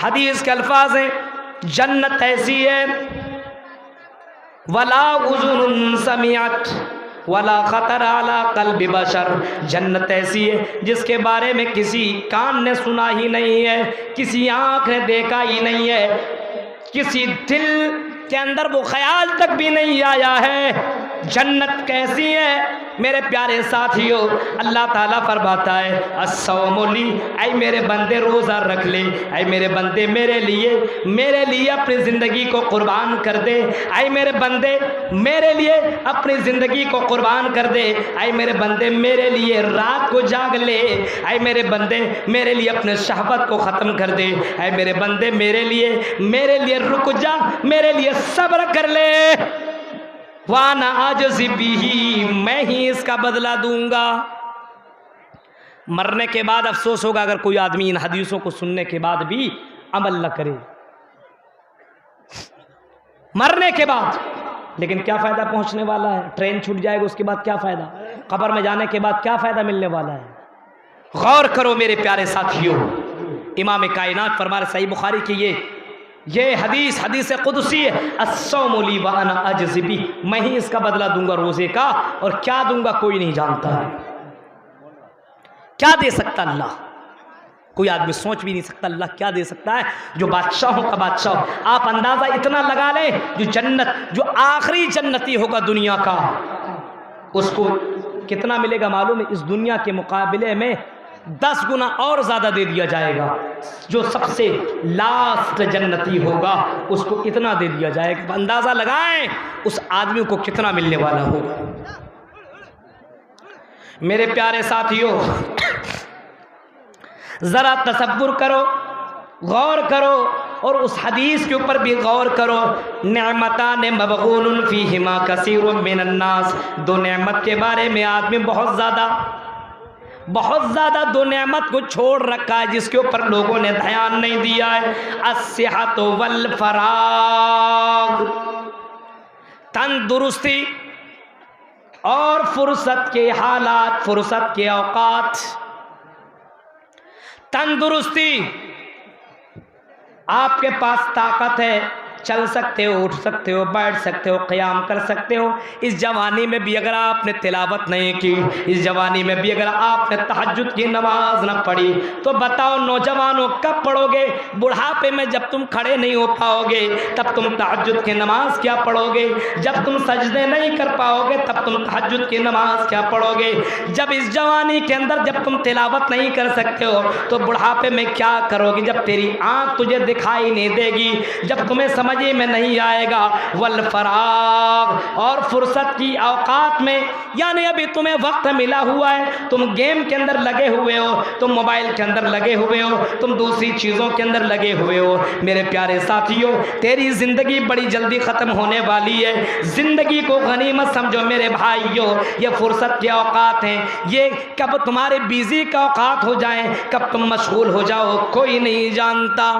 हदीस के अल्फाज हैं, जन्नत ऐसी है वला उज़ुन समिअत वला खतर अला क़ल्बि बशर, जन्नत ऐसी है जिसके बारे में किसी कान ने सुना ही नहीं है, किसी आँख ने देखा ही नहीं है, किसी दिल के अंदर वो ख्याल तक भी नहीं आया है। जन्नत कैसी है मेरे प्यारे साथियों, अल्लाह ताला फरमाता है अस्सौमुली, ऐ मेरे बंदे रोज़ा रख ले, ऐ मेरे बंदे मेरे लिए अपनी ज़िंदगी को कुर्बान कर दे, ऐ मेरे बंदे मेरे लिए अपनी ज़िंदगी को कुर्बान कर दे, ऐ मेरे बंदे मेरे लिए रात को जाग ले, ऐ मेरे बंदे मेरे लिए अपने शहवत को ख़त्म कर दे, ऐ मेरे बंदे मेरे लिए रुक जा, मेरे लिए सब्र कर ले, वाना आजिज़ बिही, मैं ही इसका बदला दूंगा। मरने के बाद अफसोस होगा अगर कोई आदमी इन हदीसों को सुनने के बाद भी अमल न करे, मरने के बाद। लेकिन क्या फ़ायदा पहुंचने वाला है? ट्रेन छूट जाएगा उसके बाद क्या फ़ायदा? कब्र में जाने के बाद क्या फ़ायदा मिलने वाला है? गौर करो मेरे प्यारे साथियों, इमाम कायनात फरमा रहे, सही बुखारी की ये हदीस कुदसी है, अस्सौमुली व अना अजज़ी बिही, मैं ही इसका बदला दूंगा रोज़े का, और क्या दूंगा कोई नहीं जानता है। क्या दे सकता अल्लाह? कोई आदमी सोच भी नहीं सकता अल्लाह क्या दे सकता है। जो बादशाहों का बादशाह, आप अंदाज़ा इतना लगा लें, जो आखिरी जन्नती होगा दुनिया का, उसको कितना मिलेगा मालूम है? इस दुनिया के मुकाबले में 10 गुना और ज़्यादा दे दिया जाएगा। जो सबसे लास्ट जन्नती होगा उसको इतना दे दिया जाएगा, अंदाज़ा लगाएं उस आदमी को कितना मिलने वाला होगा। मेरे प्यारे साथियों, ज़रा तसव्वुर करो, गौर करो, और उस हदीस के ऊपर भी गौर करो। नेमतान मबगूनुन फ़ीहिमा कसीरुम मिनन नास, दो नेमत के बारे में आदमी बहुत ज़्यादा दो नेमत को छोड़ रखा है जिसके ऊपर लोगों ने ध्यान नहीं दिया है। अस्सिहत वल फराग, तंदुरुस्ती और फुर्सत के हालात, फुर्सत के औकात। तंदुरुस्ती, आपके पास ताकत है, चल सकते हो, उठ सकते हो, बैठ सकते हो, क़याम कर सकते हो। इस जवानी में भी अगर आपने तिलावत नहीं की, इस जवानी में भी अगर आपने तहज्जुद की नमाज न पढ़ी, तो बताओ नौजवानों कब पढ़ोगे? बुढ़ापे में जब तुम खड़े नहीं हो पाओगे तब तुम तहज्जुद की नमाज क्या पढ़ोगे? जब तुम सजदे नहीं कर पाओगे तब तुम तहज्जुद की नमाज क्या पढ़ोगे? जब इस जवानी के अंदर जब तुम तिलावत नहीं कर सकते हो तो बुढ़ापे में क्या करोगे? जब तेरी आँख तुझे दिखाई नहीं देगी, जब तुम्हें समझ में नहीं आएगा। वल फराग, और फुर्सत की औकात में, यानी अभी तुम्हें वक्त मिला हुआ है, तुम गेम के अंदर लगे हुए हो, तुम मोबाइल के अंदर लगे हुए हो, तुम दूसरी चीज़ों के अंदर लगे हुए हो। मेरे प्यारे साथियों, तेरी ज़िंदगी बड़ी जल्दी ख़त्म होने वाली है। ज़िंदगी को गनीमत समझो मेरे भाइयों, ये फुर्सत के औकात हैं, ये कब तुम्हारे बिज़ी का औकात हो जाएं, कब तुम मशगूल हो जाओ, कोई नहीं जानता।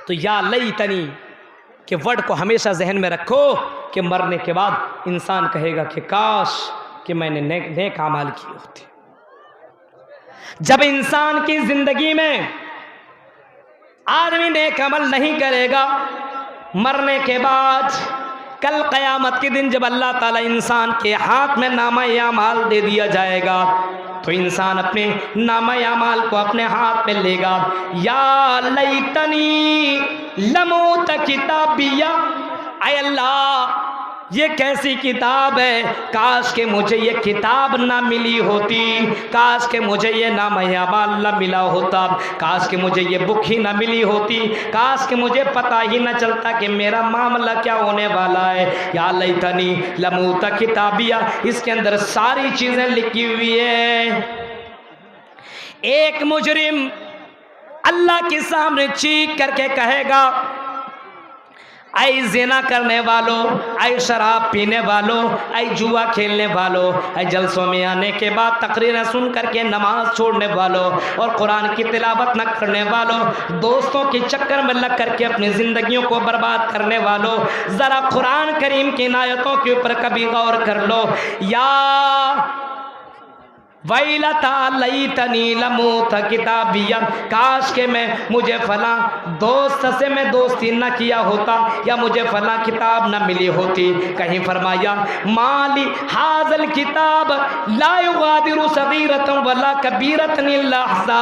तो या लईतनी के वर्ड को हमेशा जहन में रखो कि मरने के बाद इंसान कहेगा कि काश कि मैंने नेक अमाल किए होते। जब इंसान की जिंदगी में आदमी नेक अमल नहीं करेगा, मरने के बाद कल क़यामत के दिन जब अल्लाह ताला इंसान के हाथ में नामा-ए अमाल दे दिया जाएगा तो इंसान अपने नामा-ए अमाल को अपने हाथ में लेगा। या लैतनी लमूत किताबिया, ऐ अल्लाह ये कैसी किताब है, काश के मुझे ये किताब ना मिली होती, काश के मुझे ये नामा-ए अमाल ना मिला होता, काश के मुझे ये बुक ही ना मिली होती, काश के मुझे पता ही ना चलता कि मेरा मामला क्या होने वाला है। या लैतनी लमूत किताबिया, इसके अंदर सारी चीज़ें लिखी हुई है। एक मुजरिम अल्लाह के सामने चीख करके कहेगा, ऐ ज़िना करने वालों, ऐ शराब पीने वालों, ऐ जुआ खेलने वालों, ऐ जलसों में आने के बाद तकरीरें सुन करके नमाज छोड़ने वालों और कुरान की तिलावत न करने वालों, दोस्तों के चक्कर में लग करके अपनी ज़िंदगियों को बर्बाद करने वालों, ज़रा कुरान करीम की आयतों के ऊपर कभी गौर कर लो। वैलता लईतनी लमूत किताबिया, काश के मैं मुझे फला दोस्त से मैं दोस्ती न किया होता या मुझे फला किताब न मिली होती। कहीं फरमाया माली हाजल किताब ला युगादिरु सगीरतन वला कबीरतन इल्ला अहसा।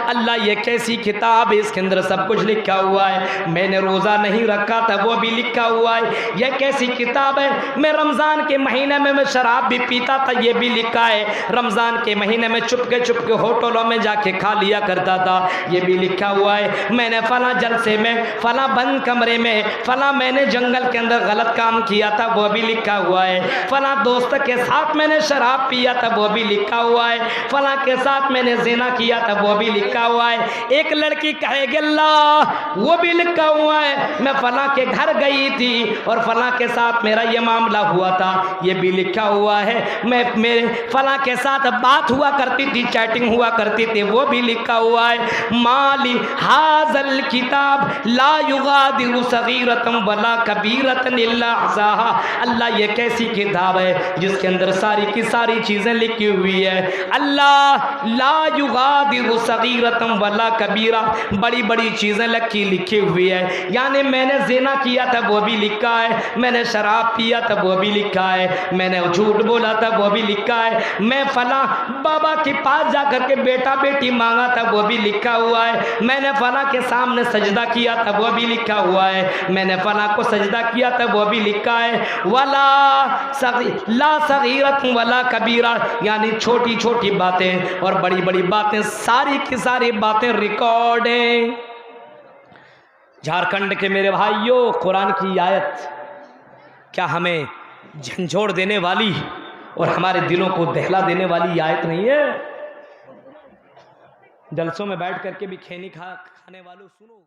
अल्लाह ये कैसी किताब है, इसके अंदर सब कुछ लिखा हुआ है। मैंने रोज़ा नहीं रखा था वो भी लिखा हुआ है। यह कैसी किताब है, मैं रमज़ान के महीने में मैं शराब भी पीता था ये भी लिखा है। रमज़ान के महीने में चुपके चुपके होटलों में जाके खा लिया करता था ये भी लिखा हुआ है। मैंने फला जलसे में फला बंद कमरे में फला मैंने जंगल के अंदर गलत काम किया था वो भी लिखा हुआ है। फला दोस्त के साथ मैंने शराब पिया था वो भी लिखा हुआ है। फला के साथ मैंने ज़िना किया था वो भी लिखा हुआ है। एक लड़की कहेगी अल्लाह वो भी लिखा हुआ है। मैं फला के घर गई थी और फला के साथ मेरा ये मामला हुआ था ये भी लिखा हुआ है। मैं मेरे फला के साथ बात हुआ करती थी, चैटिंग हुआ करती थी वो भी लिखा हुआ है। माली हाजल किताब ला युगादिरु सगीरतन वला कबीरतन इल्ला अहसाहा। अल्लाह ये कैसी किताब है जिसके अंदर सारी की सारी चीज़ें लिखी हुई है। अल्लाह ला युगादिरु सगीरतन वला कबीरा, बड़ी बड़ी चीज़ें लिखी हुई है। यानी मैंने ज़िना किया था वो भी लिखा है, मैंने शराब पिया था वो भी लिखा है, मैंने झूठ बोला था वो भी लिखा है, मैं फला बाबा के पास जाकर के बेटा बेटी मांगा था वो भी लिखा हुआ है, मैंने फला के सामने सजदा किया था वो भी लिखा हुआ है, मैंने फला को सजदा किया था वो भी लिखा है। वला ला सगीरत वला कबीरा, यानी छोटी छोटी बातें और बड़ी बड़ी बातें, सारी की सारी बातें रिकॉर्ड हैं। झारखंड के मेरे भाइयों, कुरान की आयत क्या हमें झंझोड़ देने वाली और हमारे दिलों को दहला देने वाली आयत नहीं है? जलसों में बैठ करके भी खैनी खाने वालों सुनो।